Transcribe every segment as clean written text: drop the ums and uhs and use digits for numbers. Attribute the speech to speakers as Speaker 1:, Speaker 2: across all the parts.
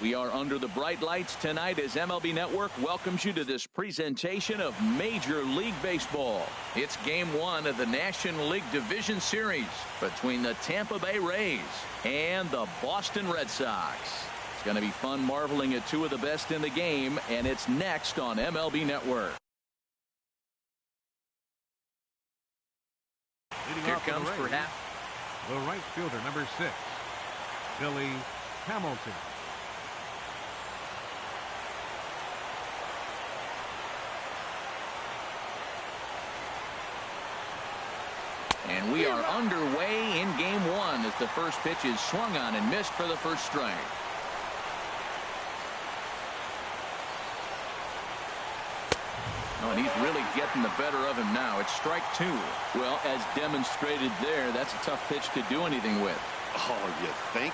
Speaker 1: We are under the bright lights tonight as MLB Network welcomes you to this presentation of Major League Baseball. It's Game 1 of the National League Division Series between the Tampa Bay Rays and the Boston Red Sox. It's going to be fun marveling at two of the best in the game, and it's next on MLB Network. Here comes perhaps
Speaker 2: the right fielder, number 6, Billy Hamilton.
Speaker 1: And we are underway in Game 1 as the first pitch is swung on and missed for the first strike. Oh, and he's really getting the better of him now. It's strike 2. Well, as demonstrated there, that's a tough pitch to do anything with.
Speaker 3: Oh, you think?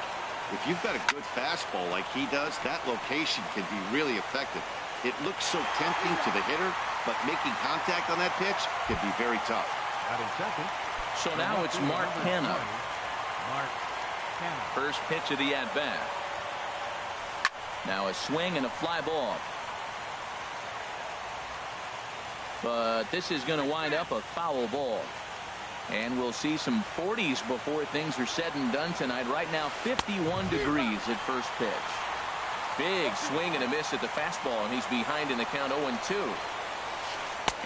Speaker 3: If you've got a good fastball like he does, that location can be really effective. It looks so tempting to the hitter, but making contact on that pitch can be very tough.
Speaker 2: Batting second.
Speaker 1: So now it's Mark Hanna. First pitch of the at-bat. Now a swing and a fly ball. But this is going to wind up a foul ball. And we'll see some 40s before things are said and done tonight. Right now 51 degrees at first pitch. Big swing and a miss at the fastball, and he's behind in the count 0-2.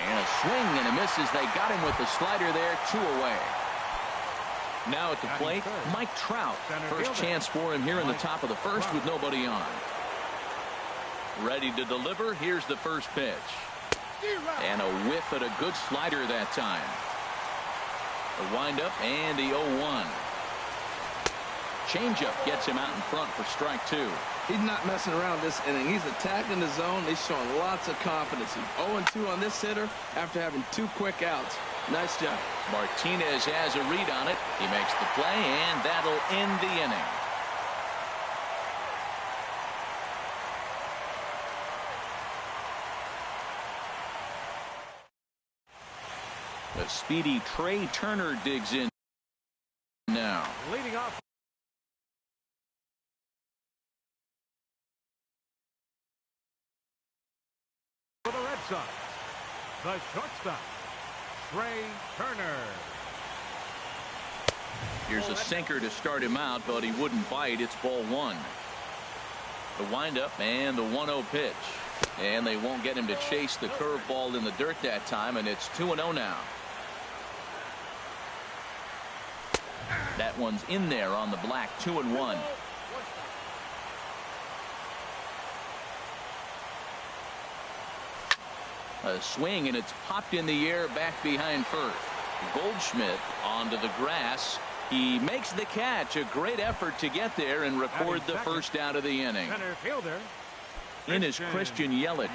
Speaker 1: And a swing and a miss as they got him with the slider there, 2 away. Now at the plate, Mike Trout. First chance for him here in the top of the first with nobody on. Ready to deliver. Here's the first pitch. And a whiff at a good slider that time. A windup and the 0-1. Changeup gets him out in front for strike 2.
Speaker 4: He's not messing around this inning. He's attacking the zone. He's showing lots of confidence. 0-2 on this hitter after having 2 quick outs. Nice job.
Speaker 1: Martinez has a read on it. He makes the play, and that'll end the inning. The speedy Trey Turner digs in now.
Speaker 2: Leading off for the Red Sox, the shortstop, Trey Turner.
Speaker 1: Here's a sinker to start him out, but he wouldn't bite. It's ball 1. The windup and the 1-0 pitch. And they won't get him to chase the curveball in the dirt that time, and it's 2-0 now. That one's in there on the black, 2-1. A swing, and it's popped in the air back behind first. Goldschmidt onto the grass. He makes the catch. A great effort to get there and record the first out of the inning.
Speaker 2: Center fielder.
Speaker 1: In is Christian Yelich.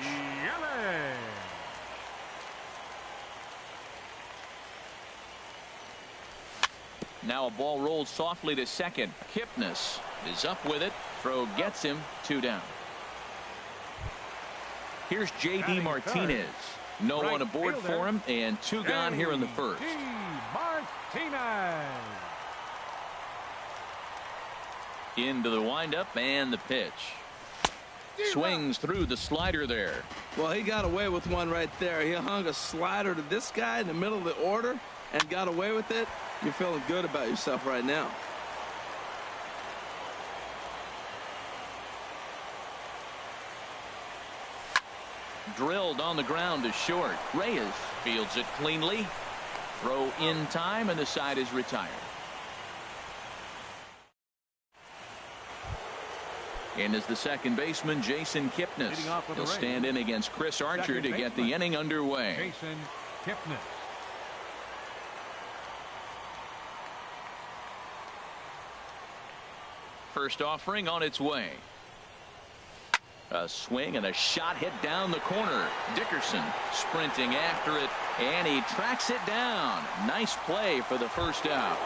Speaker 1: Now a ball rolled softly to second. Kipnis is up with it. Throw gets him. 2 down. Here's J.D. Martinez. No one aboard for him, and 2 gone here in the first.
Speaker 2: Martinez.
Speaker 1: Into the windup and the pitch. Swings through the slider there.
Speaker 4: Well, he got away with one right there. He hung a slider to this guy in the middle of the order and got away with it. You're feeling good about yourself right now.
Speaker 1: Drilled on the ground to short. Reyes fields it cleanly. Throw in time, and the side is retired. In is the second baseman, Jason Kipnis. He'll stand in against Chris Archer to get the inning underway.
Speaker 2: Jason Kipnis.
Speaker 1: First offering on its way. A swing and a shot hit down the corner. Dickerson sprinting after it, and he tracks it down. Nice play for the first out.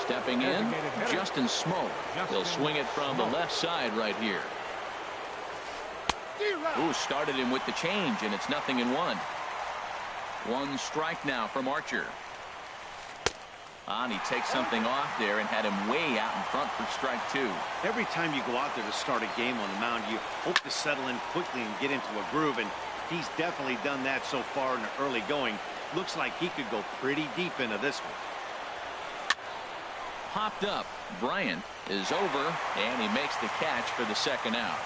Speaker 1: Stepping in, Justin Smoke. He'll swing it from the left side right here. Ooh, started him with the change, and it's 0-1. 1 strike now from Archer. And he takes something off there and had him way out in front for strike 2.
Speaker 3: Every time you go out there to start a game on the mound, you hope to settle in quickly and get into a groove, and he's definitely done that so far in the early going. Looks like he could go pretty deep into this one.
Speaker 1: Popped up. Bryant is over, and he makes the catch for the second out.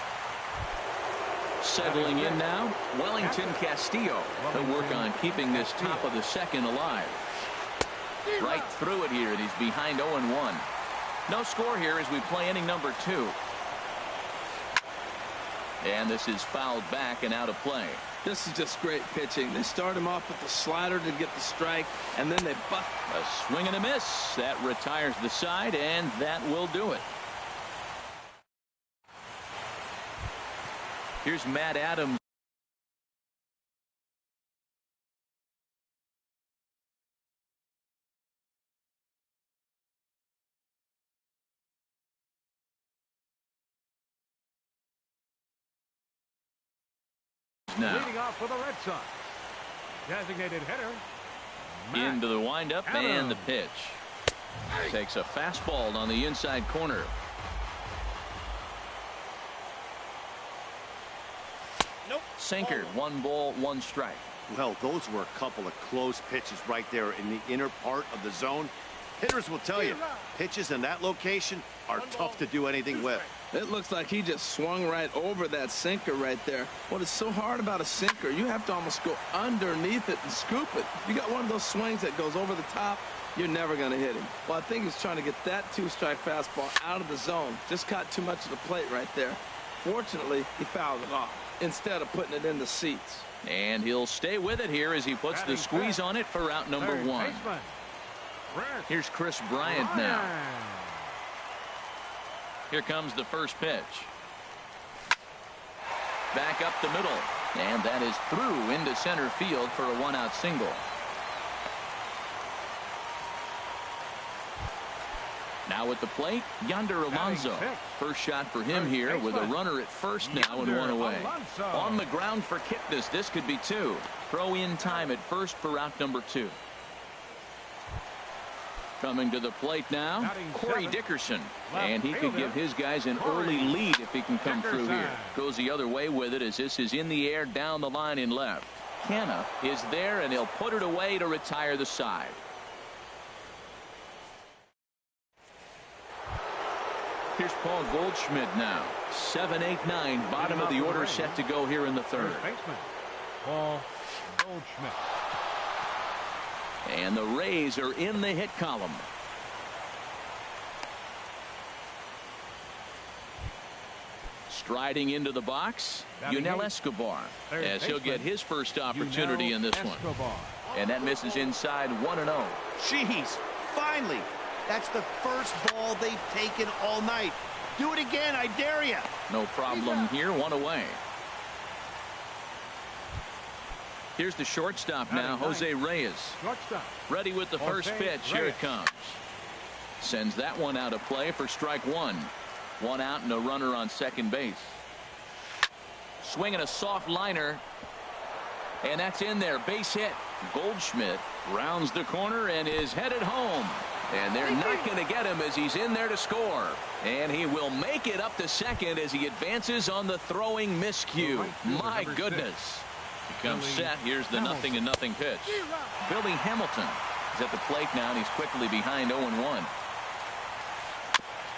Speaker 1: Settling in now, Wellington Castillo. He'll work on keeping this top of the second alive. Right through it here, and he's behind 0-1. No score here as we play inning number 2. And this is fouled back and out of play.
Speaker 4: This is just great pitching. They start him off with the slider to get the strike, and then they buck.
Speaker 1: A swing and a miss. That retires the side, and that will do it. Here's Matt Adams. Now
Speaker 2: Leading off for the Red Sox, designated hitter Matt
Speaker 1: into the windup
Speaker 2: Adams.
Speaker 1: and the pitch. Takes a fastball on the inside corner.
Speaker 3: Nope.
Speaker 1: Sinker. 1 ball, 1 strike.
Speaker 3: Well, those were a couple of close pitches right there in the inner part of the zone. Hitters will tell you, pitches in that location are tough to do anything with.
Speaker 4: It looks like he just swung right over that sinker right there. What is so hard about a sinker, you have to almost go underneath it and scoop it. If you got one of those swings that goes over the top, you're never going to hit him. Well, I think he's trying to get that 2-strike fastball out of the zone. Just caught too much of the plate right there. Fortunately, he fouled it off instead of putting it in the seats.
Speaker 1: And he'll stay with it here as he puts the squeeze on it for out number 1. Here's Chris Bryant now. Here comes the first pitch. Back up the middle. And that is through into center field for a 1-out single. Now at the plate, Yonder Alonso. First shot for him here with a runner at first now and 1 away. On the ground for Kipnis. This could be 2. Throw in time at first for out number 2. Coming to the plate now, Corey Dickerson. And he could give his guys an early lead if he can come through here. Goes the other way with it as this is in the air down the line in left. Canna is there, and he'll put it away to retire the side. Here's Paul Goldschmidt now. 7-8-9, bottom of the order set to go here in the third.
Speaker 2: Paul Goldschmidt.
Speaker 1: And the Rays are in the hit column. Striding into the box, Yunel Escobar, as he'll get his first opportunity in this one. And that misses inside 1-0.
Speaker 3: Jeez, finally. That's the first ball they've taken all night. Do it again, I dare you.
Speaker 1: No problem here, 1 away. Here's the shortstop now, Jose Reyes. Ready with the first pitch. Here it comes. Sends that one out of play for strike 1. 1 out and a runner on second base. Swinging a soft liner. And that's in there. Base hit. Goldschmidt rounds the corner and is headed home. And they're not going to get him as he's in there to score. And he will make it up to second as he advances on the throwing miscue. My goodness. He comes set. Here's the 0-0 pitch. Billy Hamilton is at the plate now, and he's quickly behind 0-1.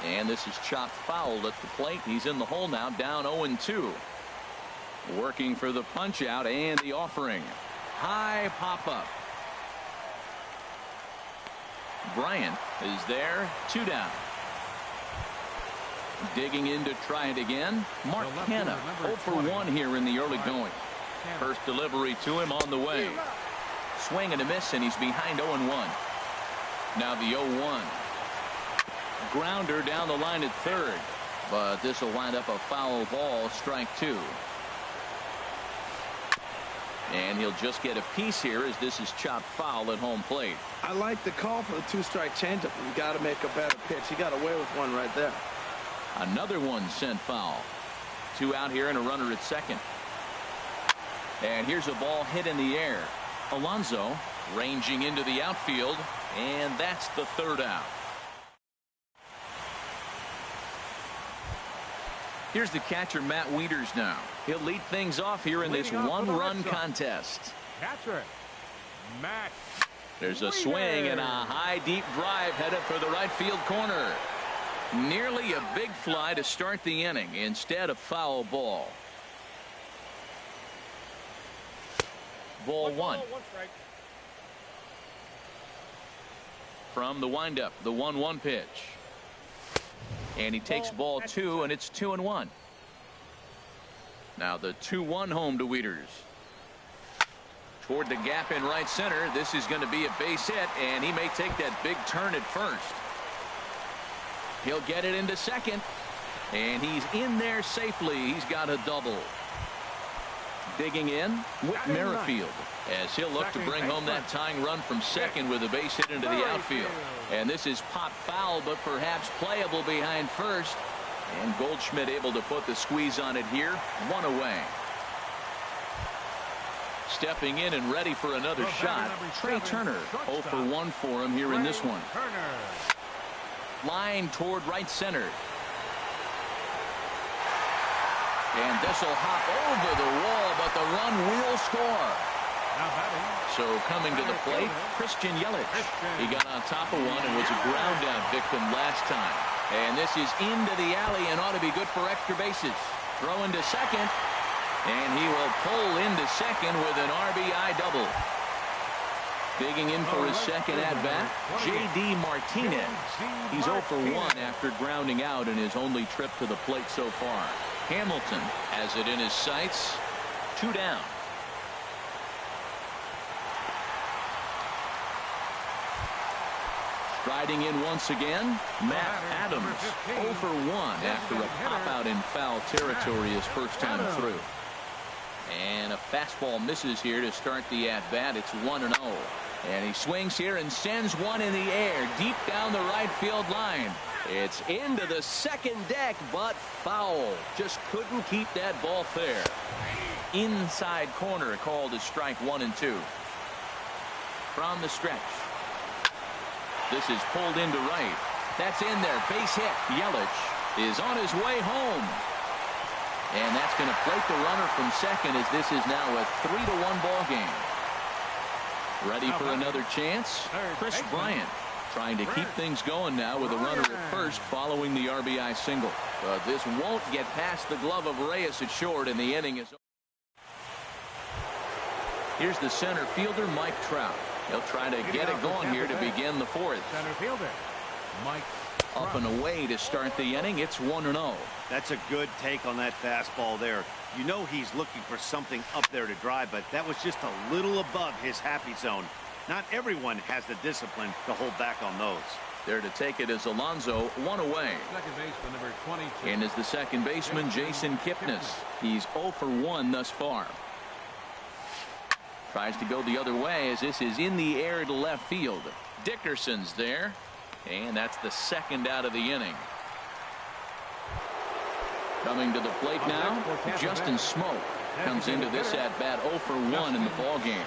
Speaker 1: And this is chopped foul at the plate. He's in the hole now, down 0-2. Working for the punch out and the offering. High pop up. Bryant is there, 2 down. Digging in to try it again. Mark Canna 0 for 1 here in the early going. First delivery to him on the way. Swing and a miss, and he's behind 0-1. Now the 0-1. Grounder down the line at third. But this will wind up a foul ball, strike 2. And he'll just get a piece here as this is chopped foul at home plate.
Speaker 4: I like the call for the 2-strike changeup. You got to make a better pitch. He got away with one right there.
Speaker 1: Another one sent foul. 2 out here and a runner at second. And here's a ball hit in the air. Alonso ranging into the outfield, And that's the third out. Here's the catcher, Matt Wieters now. He'll lead things off here in this one-run contest.
Speaker 2: Catcher, Matt.
Speaker 1: There's a swing and a high, deep drive headed for the right field corner. Nearly a big fly to start the inning. Instead, a foul ball. Ball one. From the windup, the 1-1 pitch. And he takes ball two, and it's 2-1. Now the 2-1 home to Wieters. Toward the gap in right center. This is going to be a base hit, and he may take that big turn at first. He'll get it into second, and he's in there safely. He's got a double. Digging in, Whit Merrifield, as he'll look to bring home that tying run from second with a base hit into the outfield. And this is pop foul, but perhaps playable behind first. And Goldschmidt able to put the squeeze on it here. One away. Stepping in and ready for another shot, Trey Turner. 0 for 1 for him here in this one. Line toward right center. And this will hop over the wall, but the run will score. So coming to the plate, Christian Yelich. He got on top of one and was a ground out victim last time. And this is into the alley and ought to be good for extra bases. Throwing to second, and he will pull into second with an RBI double. Digging in for his second at-bat, J.D. Martinez. He's 0 for 1 after grounding out in his only trip to the plate so far. Hamilton has it in his sights. 2 down. Striding in once again, Matt Adams. 0 for 1 after a pop-out in foul territory his first time through. And a fastball misses here to start the at-bat. It's 1-0. And he swings here and sends one in the air deep down the right field line. It's into the second deck, but foul. Just couldn't keep that ball fair. Inside corner called as strike 1 and 2. From the stretch. This is pulled into right. That's in there. Base hit. Yelich is on his way home. And that's going to plate the runner from second as this is now a 3-1 ball game. Ready for another chance? Chris Bryant trying to keep things going now with a runner at first following the RBI single. But this won't get past the glove of Reyes at short, and the inning is over. Here's the center fielder, Mike Trout. He'll try to get it going here to begin the fourth.
Speaker 2: Center fielder, Mike.
Speaker 1: Up and away to start the inning. It's 1-0.
Speaker 3: That's a good take on that fastball there. You know he's looking for something up there to drive, but that was just a little above his happy zone. Not everyone has the discipline to hold back on those.
Speaker 1: There to take it is Alonso, 1 away.
Speaker 2: Second baseman number 22.
Speaker 1: And is the second baseman, Jason Kipnis. He's 0 for 1 thus far. Tries to go the other way as this is in the air to left field. Dickerson's there. And that's the second out of the inning. Coming to the plate now, Justin Smoke comes into this at-bat 0 for 1 in the ball game.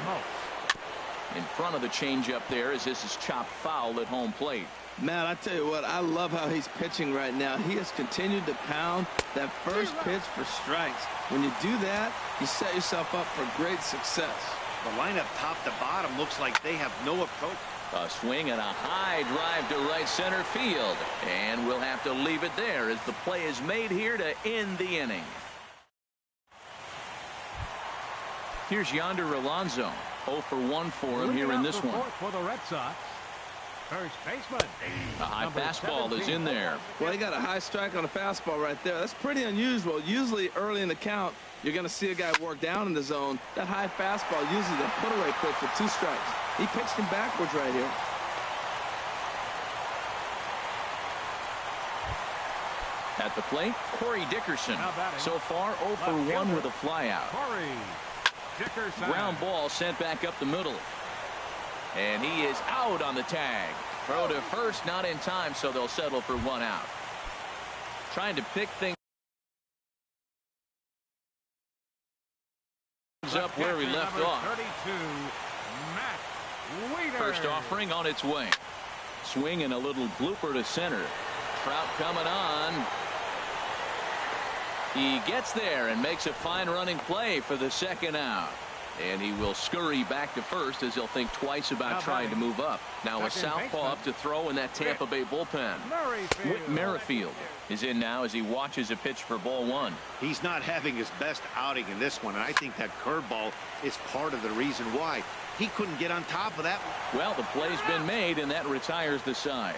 Speaker 1: In front of the changeup there as this is chopped foul at home plate.
Speaker 4: Matt, I tell you what, I love how he's pitching right now. He has continued to pound that first pitch for strikes. When you do that, you set yourself up for great success.
Speaker 3: The lineup top to bottom looks like they have no approach.
Speaker 1: A swing and a high drive to right center field. And we'll have to leave it there as the play is made here to end the inning. Here's Yonder Alonso. 0 for 1 for him here in this one.
Speaker 2: For the Red Sox, first baseman.
Speaker 1: A high fastball is in there.
Speaker 4: Well, he got a high strike on a fastball right there. That's pretty unusual. Usually early in the count, you're going to see a guy work down in the zone. That high fastball usually the put-away pitch with 2 strikes. He pitched him backwards right here.
Speaker 1: At the plate, Corey Dickerson. So far, 0 for 1 with a flyout.
Speaker 2: Corey Dickerson.
Speaker 1: Ground ball sent back up the middle. And he is out on the tag. Throw to first, not in time, so they'll settle for 1 out. Trying to pick things up where he left off.
Speaker 2: 32, Matt
Speaker 1: First offering on its way. Swing and a little blooper to center. Trout coming on. He gets there and makes a fine running play for the second out. And he will scurry back to first as he'll think twice about trying to move up. Now a southpaw up to throw in that Tampa Bay bullpen. Whit Merrifield is in now as he watches a pitch for ball one.
Speaker 3: He's not having his best outing in this one, and I think that curveball is part of the reason why. He couldn't get on top of that.
Speaker 1: Well, the play's been made, and that retires the side.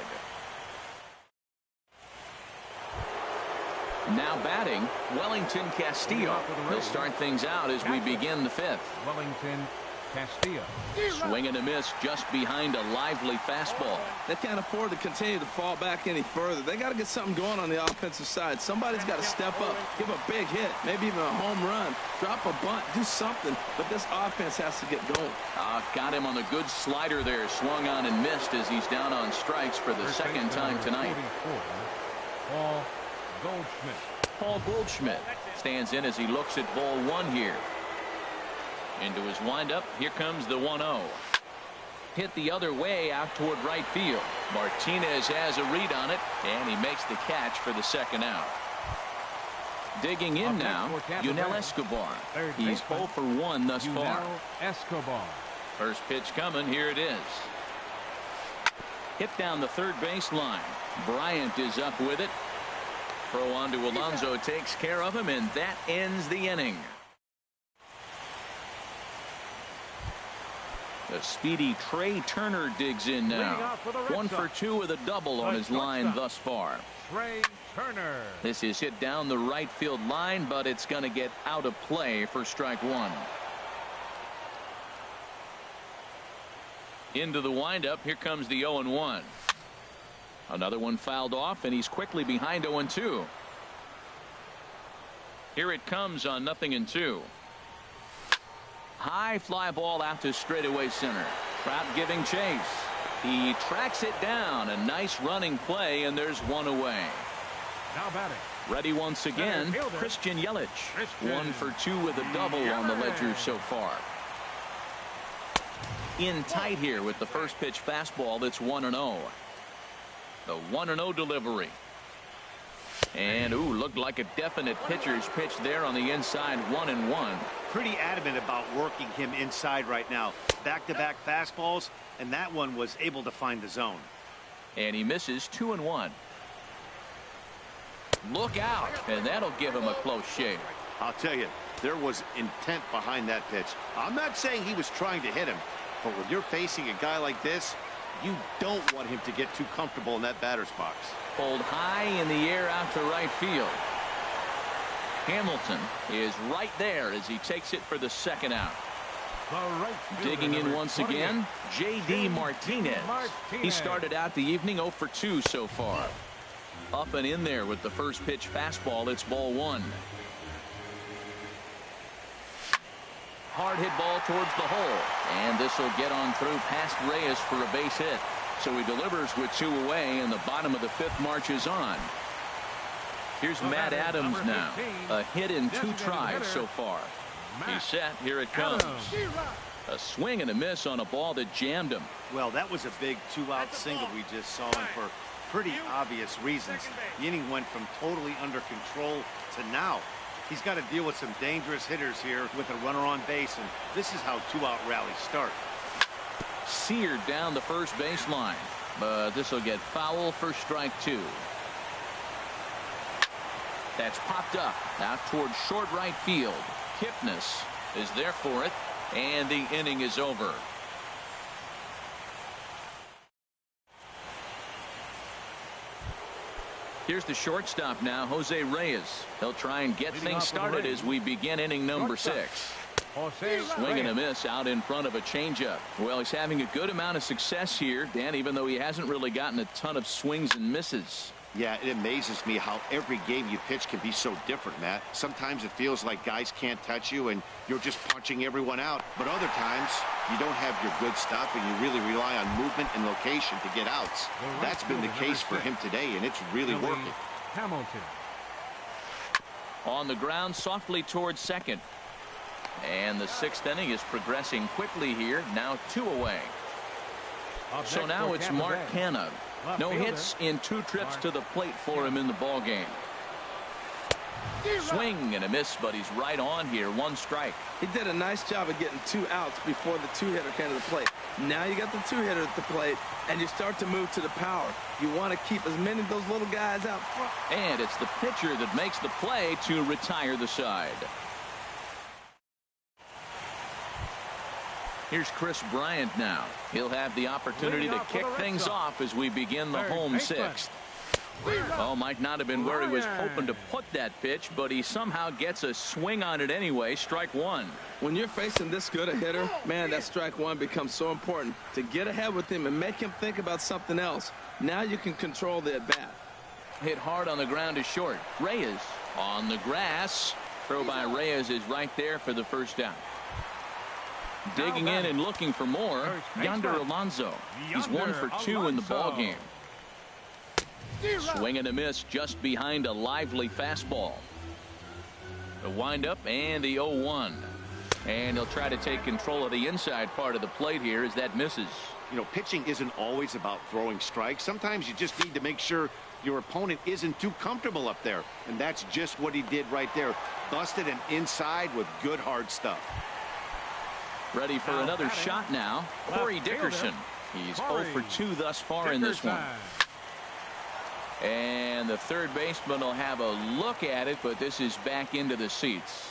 Speaker 1: Now batting, Wellington Castillo. He'll start things out as we begin the fifth.
Speaker 2: Wellington Castillo.
Speaker 1: Swing and a miss just behind a lively fastball.
Speaker 4: They can't afford to continue to fall back any further. They got to get something going on the offensive side. Somebody's got to step up, give a big hit, maybe even a home run, drop a bunt, do something. But this offense has to get going.
Speaker 1: Got him on the good slider there. Swung on and missed as he's down on strikes for the second time tonight. Paul Goldschmidt stands in as he looks at ball one here. Into his windup. Here comes the 1-0. Hit the other way out toward right field. Martinez has a read on it, and he makes the catch for the second out. Digging in now, Yunel Escobar. He's 0 for 1 thus far.
Speaker 2: Escobar.
Speaker 1: First pitch coming. Here it is. Hit down the third base line. Bryant is up with it. Throw on to Alonso takes care of him, and that ends the inning. The speedy Trey Turner digs in now. 1 for 2 with a double on his line thus far.
Speaker 2: Trey Turner.
Speaker 1: This is hit down the right field line, but it's going to get out of play for strike one. Into the windup. Here comes the 0-1. Another one fouled off, and he's quickly behind 0-2. Here it comes on 0-2. High fly ball out to straightaway center. Trout giving chase. He tracks it down. A nice running play, and there's one away.
Speaker 2: Now batting.
Speaker 1: Ready once again, Christian Yelich. 1 for 2 with a double on the ledger so far. In tight here with the first pitch fastball that's 1-0. The 1-0 delivery. And looked like a definite pitcher's pitch there on the inside. 1-1.
Speaker 3: Pretty adamant about working him inside right now. Back-to-back fastballs, and that one was able to find the zone.
Speaker 1: And he misses. 2-1. Look out, and that'll give him a close shave.
Speaker 3: I'll tell you, there was intent behind that pitch. I'm not saying he was trying to hit him, but when you're facing a guy like this, you don't want him to get too comfortable in that batter's box.
Speaker 1: Pulled high in the air out to right field. Hamilton is right there as he takes it for the second out. Digging in once again, J.D. Martinez. He started out the evening 0 for 2 so far. Up and in there with the first pitch fastball. It's ball one. Hard hit ball towards the hole, and this will get on through past Reyes for a base hit. So he delivers with 2 away, and the bottom of the fifth marches on. Here's Matt Adams now. A hit in 2 tries so far. He's set. Here it comes. A swing and a miss on a ball that jammed him.
Speaker 3: Well, that was a big 2-out single we just saw, and for pretty obvious reasons. The inning went from totally under control to now. He's got to deal with some dangerous hitters here with a runner on base, and this is how 2-out rallies start.
Speaker 1: Seared down the first baseline, but this will get foul for strike 2. That's popped up out towards short right field. Kipnis is there for it, and the inning is over. Here's the shortstop now, Jose Reyes. He'll try and get things started as we begin inning number 6. Swing and a miss out in front of a changeup. Well, he's having a good amount of success here, Dan, even though he hasn't really gotten a ton of swings and misses.
Speaker 3: Yeah, it amazes me how every game you pitch can be so different, Matt. Sometimes it feels like guys can't touch you and you're just punching everyone out. But other times you don't have your good stuff and you really rely on movement and location to get outs. That's been the case for him today, and it's really working.
Speaker 2: Hamilton.
Speaker 1: On the ground softly towards second. And the 6th inning is progressing quickly here. Now 2 away. So now it's Mark Canha. No hits in 2 trips to the plate for him in the ball game. Swing and a miss, but he's right on here. 1 strike.
Speaker 4: He did a nice job of getting 2 outs before the 2-hitter came to the plate. Now you got the 2-hitter at the plate, and you start to move to the power. You want to keep as many of those little guys out front.
Speaker 1: And it's the pitcher that makes the play to retire the side. Here's Chris Bryant now. He'll have the opportunity to kick things off as we begin the home 6th. Oh, might not have been where he was hoping to put that pitch, but he somehow gets a swing on it anyway. Strike 1.
Speaker 4: When you're facing this good a hitter, man, that strike 1 becomes so important to get ahead with him and make him think about something else. Now you can control the at-bat.
Speaker 1: Hit hard on the ground is short. Reyes on the grass. Throw by Reyes is right there for the first down. Digging in and looking for more, Yonder Alonso. He's 1 for 2 in the ball game. Swing and a miss just behind a lively fastball. The windup and the 0-1. And he'll try to take control of the inside part of the plate here as that misses.
Speaker 3: You know, pitching isn't always about throwing strikes. Sometimes you just need to make sure your opponent isn't too comfortable up there. And that's just what he did right there. Busted an inside with good hard stuff.
Speaker 1: Ready for another shot now. Corey Dickerson. He's 0 for 2 thus far in this one. And the third baseman will have a look at it, but this is back into the seats.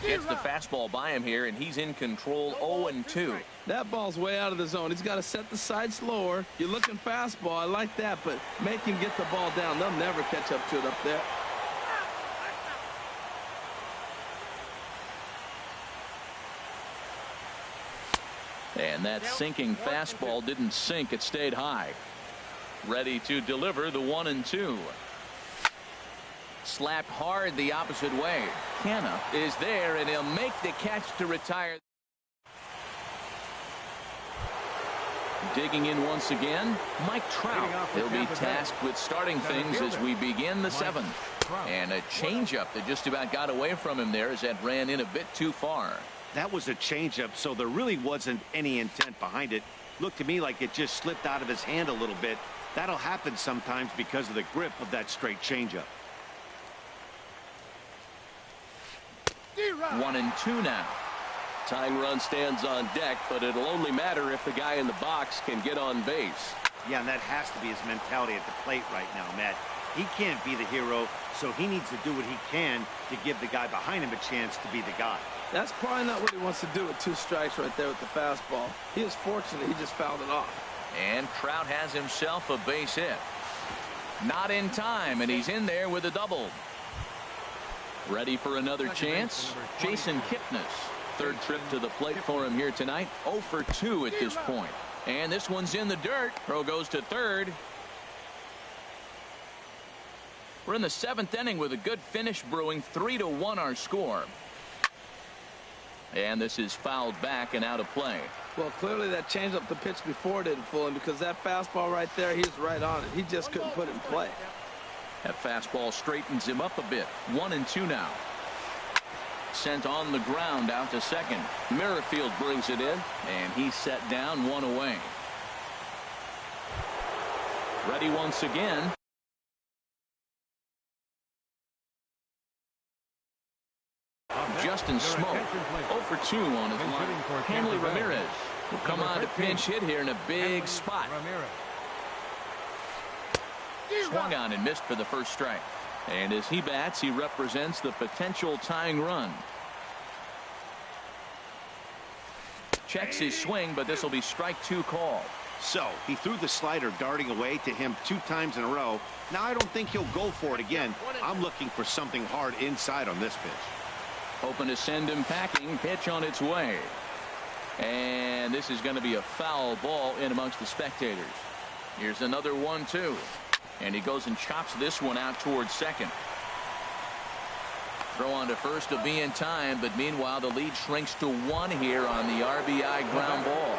Speaker 1: Gets the fastball by him here, and he's in control. 0-2.
Speaker 4: That ball's way out of the zone. He's got to set the side slower. You're looking fastball. I like that, but make him get the ball down. They'll never catch up to it up there.
Speaker 1: And that sinking fastball didn't sink. It stayed high. Ready to deliver the 1-2. Slapped hard the opposite way. Canha is there, and he'll make the catch to retire. Digging in once again, Mike Trout. He'll be tasked with starting things as we begin the 7th. And a changeup that just about got away from him there as that ran in a bit too far.
Speaker 3: That was a changeup, so there really wasn't any intent behind it. Looked to me like it just slipped out of his hand a little bit. That'll happen sometimes because of the grip of that straight changeup.
Speaker 1: 1-2 now.
Speaker 5: Tying run stands on deck, but it'll only matter if the guy in the box can get on base.
Speaker 3: Yeah, and that has to be his mentality at the plate right now, Matt. He can't be the hero, so he needs to do what he can to give the guy behind him a chance to be the guy.
Speaker 4: That's probably not what he wants to do with 2 strikes right there with the fastball. He is fortunate he just fouled it off.
Speaker 1: And Trout has himself a base hit. Not in time, and he's in there with a double. Ready for another chance? Jason Kipnis. 3rd trip to the plate for him here tonight. 0 for 2 at this point. And this one's in the dirt. Throw goes to 3rd. We're in the 7th inning with a good finish brewing. 3-1 our score. And this is fouled back and out of play.
Speaker 4: Well, clearly that changeup the pitch before didn't fool him, because that fastball right there, he's right on it. He just couldn't put it in play.
Speaker 1: That fastball straightens him up a bit. 1-2 now. Sent on the ground out to 2nd. Merrifield brings it in, and he's set down 1 away. Ready once again. Justin Smoke 0 for 2 on his line. Hanley Ramirez will come on to pinch hit here in a big spot. Swung on and missed for the first strike. And as he bats, he represents the potential tying run. Checks his swing, but this will be strike 2 call.
Speaker 3: So he threw the slider darting away to him 2 times in a row. Now I don't think he'll go for it again. I'm looking for something hard inside on this pitch.
Speaker 1: Hoping to send him packing. Pitch on its way. And this is going to be a foul ball in amongst the spectators. Here's another 1-2. And he goes and chops this one out towards 2nd. Throw on to first will be in time, but meanwhile the lead shrinks to 1 here on the RBI ground ball.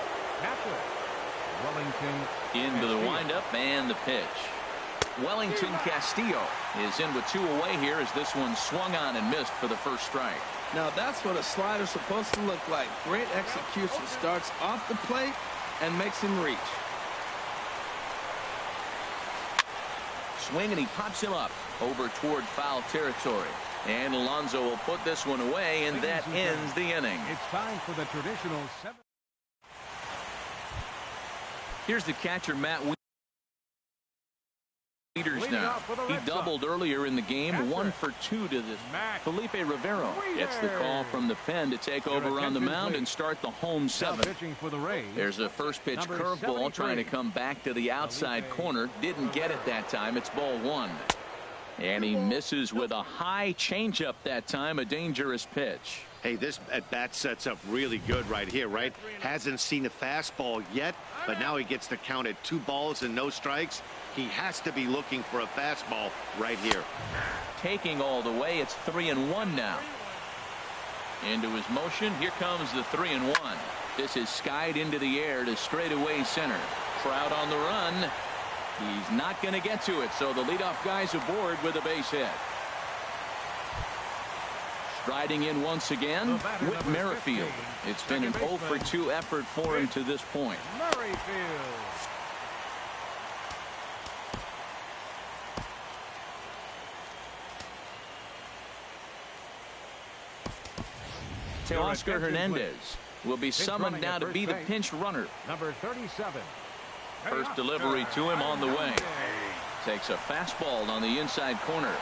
Speaker 1: Into the windup and the pitch. Wellington Castillo is in with 2 away here as this one swung on and missed for the first strike.
Speaker 4: Now that's what a slider's supposed to look like. Great execution. Starts off the plate and makes him reach.
Speaker 1: Swing, and he pops him up over toward foul territory. And Alonso will put this one away, and that ends the inning.
Speaker 2: It's time for the traditional 7.
Speaker 1: Here's the catcher, Matt Leaders now. He doubled earlier in the game, 1 for 2 to this. Felipe Rivero gets the call from the pen to take over on the mound and start the home 7. There's a first pitch curveball trying to come back to the outside corner. Didn't get it that time. It's ball 1. And he misses with a high changeup that time, a dangerous pitch.
Speaker 3: Hey, this at-bat sets up really good right here, right? Hasn't seen a fastball yet, but now he gets to count at 2 balls and no strikes. He has to be looking for a fastball right here.
Speaker 1: Taking all the way, it's 3-1 now. Into his motion, here comes the 3-1. This is skied into the air to straightaway center. Trout on the run. He's not going to get to it, so the leadoff guy's aboard with a base hit. Striding in once again, Whit Merrifield. It's been an 0 for 2 effort for him to this point. Teoscar Hernandez will be summoned now to be the pinch runner.
Speaker 2: Number 37.
Speaker 1: First delivery to him on the way. Takes a fastball on the inside corner.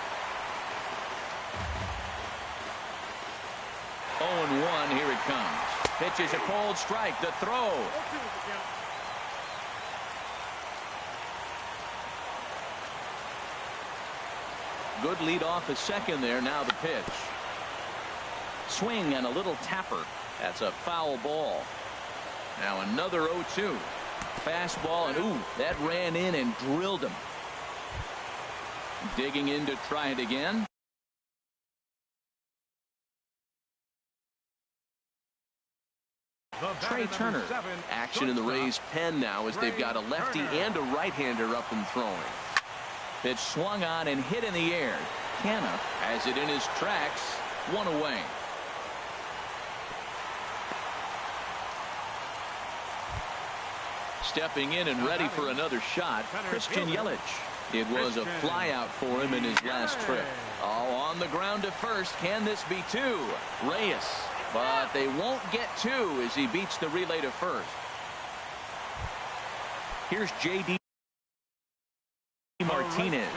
Speaker 1: 0-1, here it comes. Pitches a cold strike. The throw. Good lead off a second there. Now the pitch. Swing and a little tapper. That's a foul ball. Now another 0-2. Fastball, and ooh, that ran in and drilled him. Digging in to try it again. Trey Turner. Action in the Rays' pen now as they've got a lefty and a right-hander up and throwing. Pitch swung on and hit in the air. Canna has it in his tracks. 1 away. Stepping in and ready for another shot, Christian Yelich. It was a flyout for him in his last trip. Oh, on the ground to first. Can this be 2? Reyes. But they won't get 2 as he beats the relay to first. Here's J.D. Martinez.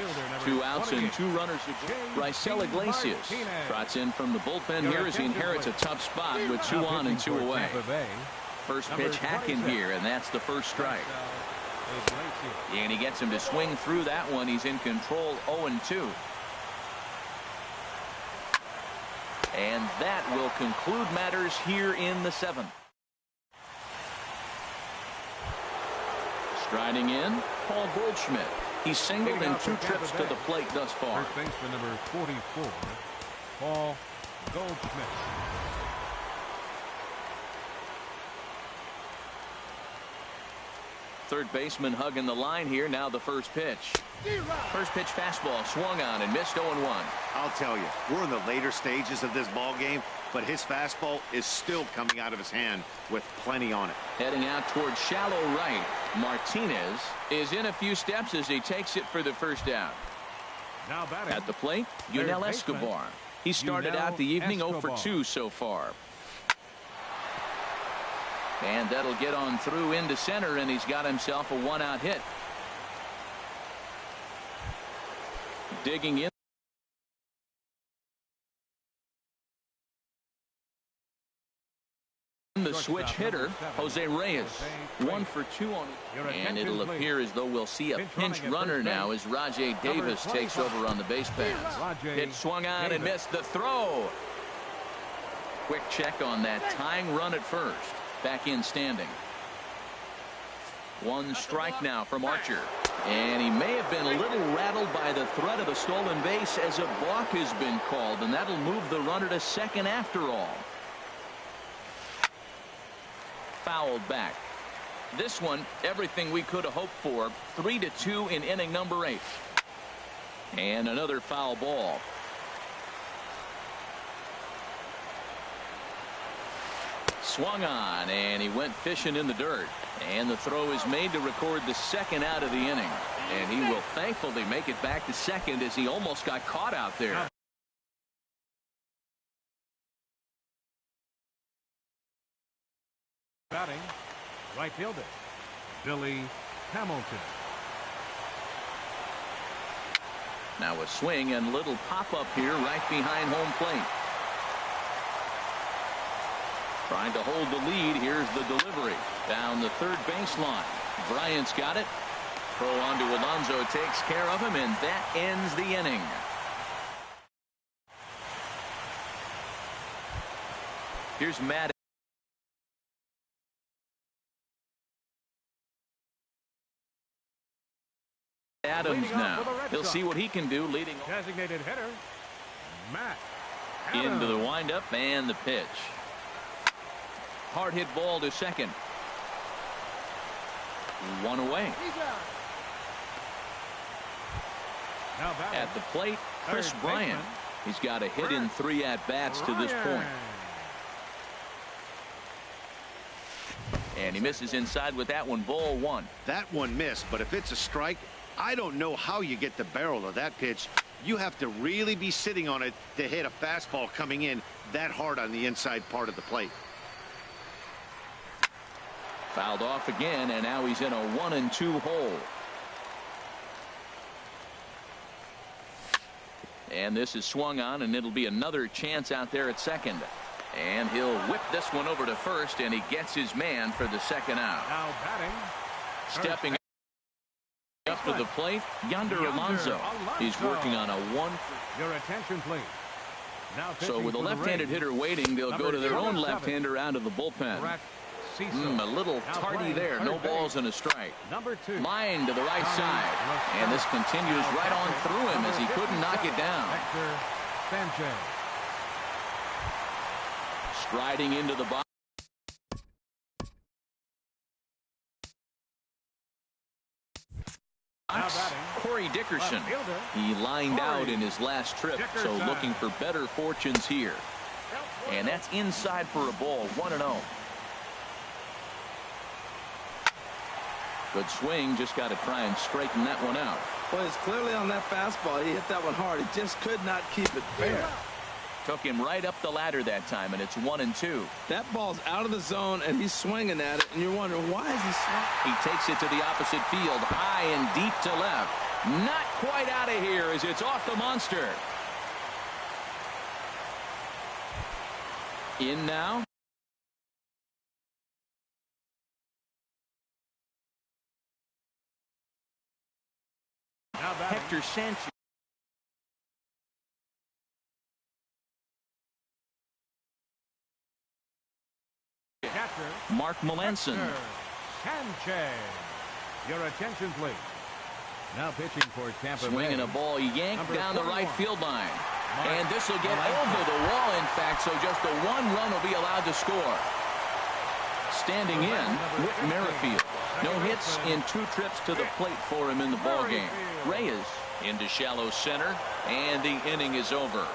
Speaker 1: 2 outs and 2 runners. Raisel Iglesias trots in from the bullpen here as he inherits a tough spot with 2 on and 2 away. First pitch hacking here, and that's the first strike. And he gets him to swing through that one. He's in control, 0-2. And that will conclude matters here in the 7th. Striding in, Paul Goldschmidt. He's singled in 2 trips to the plate thus far.
Speaker 2: First baseman number 44, Paul Goldschmidt.
Speaker 1: Third baseman hugging the line here. Now the first pitch. First pitch fastball swung on and missed 0-1.
Speaker 3: I'll tell you, we're in the later stages of this ball game, but his fastball is still coming out of his hand with plenty on it.
Speaker 1: Heading out towards shallow right. Martinez is in a few steps as he takes it for the first out.
Speaker 2: Now batting
Speaker 1: at the plate, Yunel Escobar. He started out the evening 0 for 2 so far. And that'll get on through into center, and he's got himself a 1-out hit. Digging in. The switch hitter, Jose Reyes. 1 for 2 on it. And it'll appear as though we'll see a pinch runner now as Rajay Davis takes over on the base paths. Pitch swung on and missed. The throw. Quick check on that tying run at first. Back in standing. 1 strike now from Archer. And he may have been a little rattled by the threat of a stolen base as a balk has been called, and that'll move the runner to second after all. Fouled back. This one, everything we could have hoped for. 3-2 in inning number 8. And another foul ball. swung on, and he went fishing in the dirt. And the throw is made to record the second out of the inning. And he will thankfully make it back to second as he almost got caught out there.
Speaker 2: Batting, right fielder, Billy Hamilton.
Speaker 1: Now a swing and little pop-up here right behind home plate. Trying to hold the lead. Here's the delivery. Down the third baseline. Bryant's got it. Throw on to Alonso takes care of him, and that ends the inning. Here's Matt Adams now. He'll see what he can do leading.
Speaker 2: Designated hitter, Matt Adams.
Speaker 1: Into the windup and the pitch. Hard hit ball to second. One away.
Speaker 2: Now
Speaker 1: at the plate, Chris Bryant. He's got a hit in 3 at-bats to this point. And he misses inside with that one. Ball 1.
Speaker 3: That one missed, but if it's a strike, I don't know how you get the barrel of that pitch. You have to really be sitting on it to hit a fastball coming in that hard on the inside part of the plate.
Speaker 1: Fouled off again, and now he's in a 1-2 hole. And this is swung on, and it'll be another chance out there at second. And he'll whip this one over to first, and he gets his man for the second out.
Speaker 2: Now batting,
Speaker 1: stepping up to the plate, Yonder Alonso. He's working on a 1.
Speaker 2: Your attention, please. Now
Speaker 1: so with a left-handed hitter waiting, they'll go to their own left-hander out of the bullpen. A little tardy there. No balls and a strike.
Speaker 2: Number 2.
Speaker 1: Line to the right side. And this continues right on through him as he couldn't knock it down. Striding into the box. Corey Dickerson. He lined out in his last trip, so looking for better fortunes here. And that's inside for a ball. 1-0. Good swing. Just got to try and straighten that one out.
Speaker 4: Well, it's clearly on that fastball. He hit that one hard. He just could not keep it fair.
Speaker 1: Took him right up the ladder that time, and it's 1-2.
Speaker 4: That ball's out of the zone, and he's swinging at it, and you're wondering, why is he swinging?
Speaker 1: He takes it to the opposite field, high and deep to left. Not quite out of here as it's off the monster. In now. Hector Sanchez. Mark Melanson.
Speaker 2: Sanchez. Your attention, please. Now pitching for Tampa Bay.
Speaker 1: Swinging a ball yanked down the right field line. And this will get over the wall, in fact, so just the 1 run will be allowed to score. Standing in, Whit Merrifield. No hits in 2 trips to the plate for him in the ballgame. Reyes into shallow center, and the inning is over.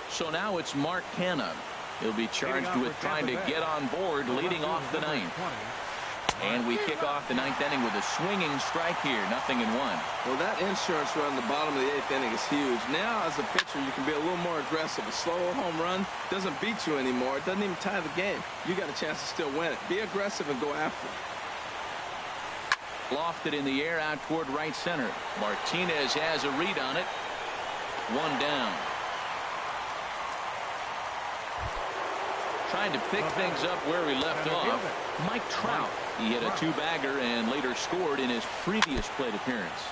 Speaker 1: So now it's Mark Canha. He'll be charged with trying to get on board, leading off the 9th. And we kick off the 9th inning with a swinging strike here. 0-1.
Speaker 4: Well, that insurance run in the bottom of the 8th inning is huge. Now, as a pitcher, you can be a little more aggressive. A slower home run doesn't beat you anymore. It doesn't even tie the game. You got a chance to still win it. Be aggressive and go after it.
Speaker 1: Lofted in the air out toward right center. Martinez has a read on it. 1 down. Trying to pick things up where we left off. Mike Trout. He hit a 2-bagger and later scored in his previous plate appearance.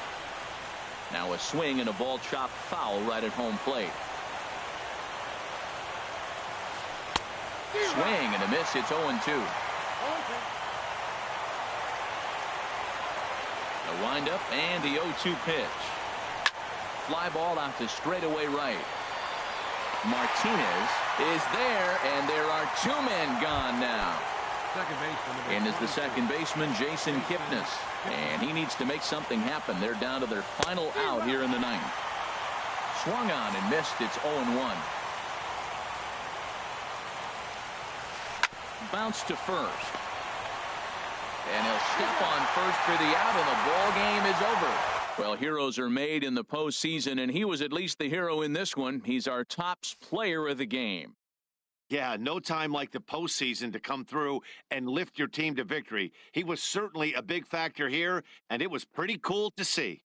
Speaker 1: Now a swing and a ball chopped foul right at home plate. Swing and a miss. It's 0-2. The windup and the 0-2 pitch. Fly ball out to straightaway right. Martinez is there, and there are 2 men gone now. And is the second baseman, Jason Kipnis. And he needs to make something happen. They're down to their final out here in the 9th. Swung on and missed. It's 0-1. bounce to first. And he'll step on first for the out, and the ball game is over. Well, heroes are made in the postseason, and he was at least the hero in this one. He's our top player of the game.
Speaker 3: Yeah, no time like the postseason to come through and lift your team to victory. He was certainly a big factor here, and it was pretty cool to see.